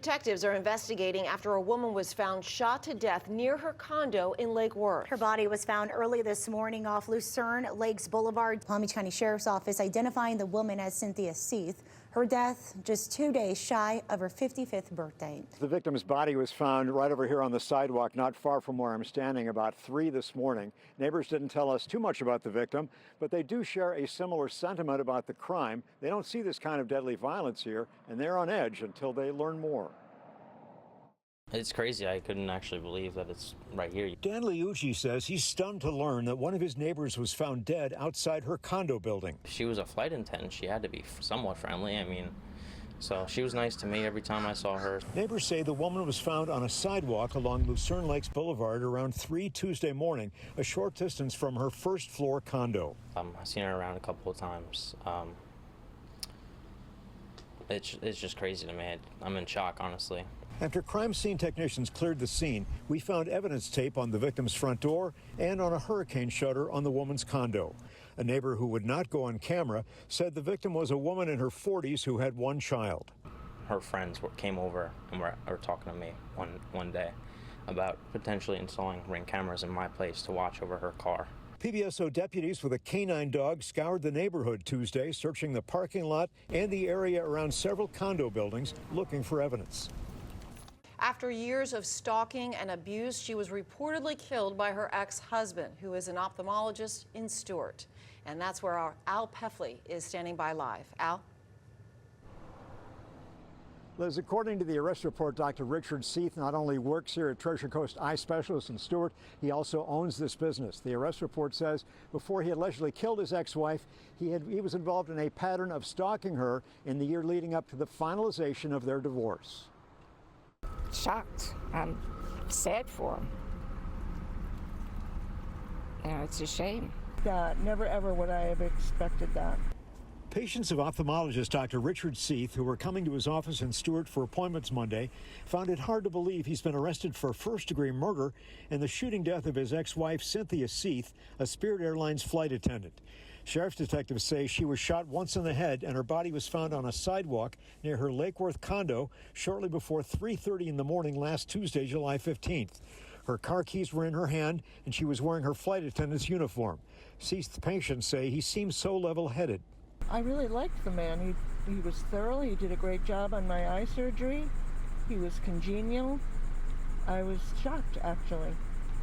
Detectives are investigating after a woman was found shot to death near her condo in Lake Worth. Her body was found early this morning off Lucerne Lakes Boulevard. Palm Beach County Sheriff's Office identifying the woman as Cynthia Seith. Her death just 2 days shy of her 55th birthday. The victim's body was found right over here on the sidewalk, not far from where I'm standing, about 3 this morning. Neighbors didn't tell us too much about the victim, but they do share a similar sentiment about the crime. They don't see this kind of deadly violence here, and they're on edge until they learn more. It's crazy. I couldn't actually believe that it's right here. Dan Liucci says he's stunned to learn that one of his neighbors was found dead outside her condo building. She was a flight attendant. She had to be somewhat friendly. I mean, so she was nice to me every time I saw her. Neighbors say the woman was found on a sidewalk along Lucerne Lakes Boulevard around 3 Tuesday morning, a short distance from her first floor condo. I've seen her around a couple of times. It's just crazy to me. I'm in shock, honestly. After crime scene technicians cleared the scene, we found evidence tape on the victim's front door and on a hurricane shutter on the woman's condo. A neighbor who would not go on camera said the victim was a woman in her 40s who had 1 child. Her friends came over and were talking to me one day about potentially installing Ring cameras in my place to watch over her car. PBSO deputies with a canine dog scoured the neighborhood Tuesday, searching the parking lot and the area around several condo buildings, looking for evidence. After years of stalking and abuse, she was reportedly killed by her ex-husband, who is an ophthalmologist in Stuart. And that's where our Al Peffley is standing by live. Al? Liz, according to the arrest report, Dr. Richard Seith not only works here at Treasure Coast Eye Specialist in Stuart, he also owns this business. The arrest report says before he allegedly killed his ex-wife, he was involved in a pattern of stalking her in the year leading up to the finalization of their divorce. Shocked. I'm sad for him. You know, it's a shame. God, never ever would I have expected that. Patients of ophthalmologist Dr. Richard Seith, who were coming to his office in Stuart for appointments Monday, found it hard to believe he's been arrested for first-degree murder and the shooting death of his ex-wife, Cynthia Seith, a Spirit Airlines flight attendant. Sheriff's detectives say she was shot once in the head and her body was found on a sidewalk near her Lake Worth condo shortly before 3:30 in the morning last Tuesday, July 15th. Her car keys were in her hand and she was wearing her flight attendant's uniform. Seith's patients say he seemed so level-headed. I really liked the man. He was thorough. He did a great job on my eye surgery. He was congenial. I was shocked, actually.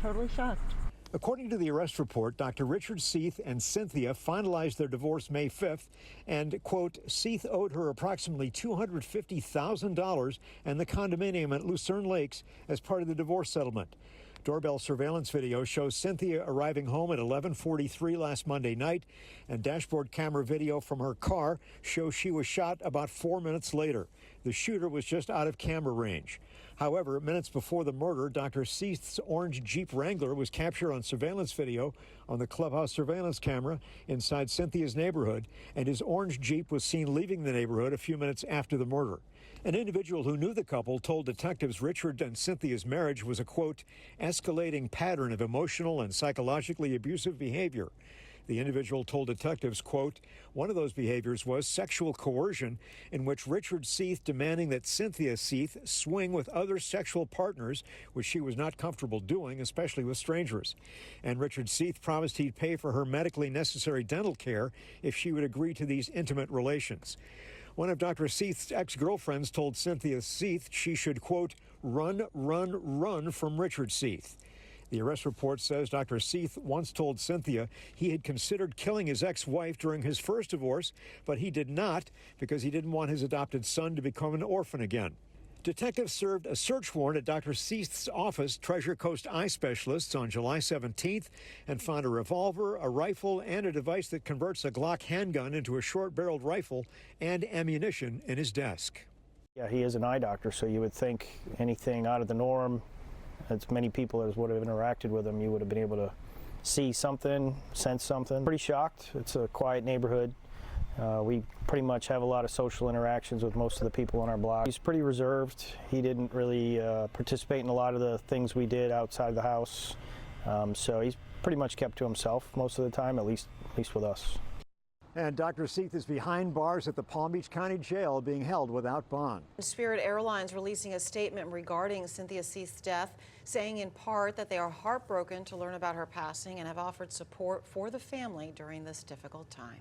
Totally shocked. According to the arrest report, Dr. Richard Seith and Cynthia finalized their divorce May 5th, and, quote, Seith owed her approximately $250,000 and the condominium at Lucerne Lakes as part of the divorce settlement. Doorbell surveillance video shows Cynthia arriving home at 11:43 last Monday night, and dashboard camera video from her car shows she was shot about 4 minutes later. The shooter was just out of camera range. However, minutes before the murder, Dr. Seith's orange Jeep Wrangler was captured on surveillance video on the clubhouse surveillance camera inside Cynthia's neighborhood, and his orange Jeep was seen leaving the neighborhood a few minutes after the murder. An individual who knew the couple told detectives Richard and Cynthia's marriage was a, quote, escalating pattern of emotional and psychologically abusive behavior. The individual told detectives, quote, one of those behaviors was sexual coercion, in which Richard Seith demanding that Cynthia Seith swing with other sexual partners, which she was not comfortable doing, especially with strangers. And Richard Seith promised he'd pay for her medically necessary dental care if she would agree to these intimate relations. One of Dr. Seith's ex-girlfriends told Cynthia Seith she should, quote, run, run, run from Richard Seith. The arrest report says Dr. Seith once told Cynthia he had considered killing his ex-wife during his first divorce, but he did not because he didn't want his adopted son to become an orphan again. Detectives served a search warrant at Dr. Seith's office, Treasure Coast Eye Specialists, on July 17th and found a revolver, a rifle, and a device that converts a Glock handgun into a short-barreled rifle and ammunition in his desk. Yeah, he is an eye doctor, so you would think anything out of the norm, as many people as would have interacted with him, you would have been able to see something, sense something. Pretty shocked. It's a quiet neighborhood. We pretty much have a lot of social interactions with most of the people on our block. He's pretty reserved. He didn't really participate in a lot of the things we did outside the house. So he's pretty much kept to himself most of the time, at least with us. And Dr. Seith is behind bars at the Palm Beach County Jail, being held without bond. Spirit Airlines releasing a statement regarding Cynthia Seith's death, saying in part that they are heartbroken to learn about her passing and have offered support for the family during this difficult time.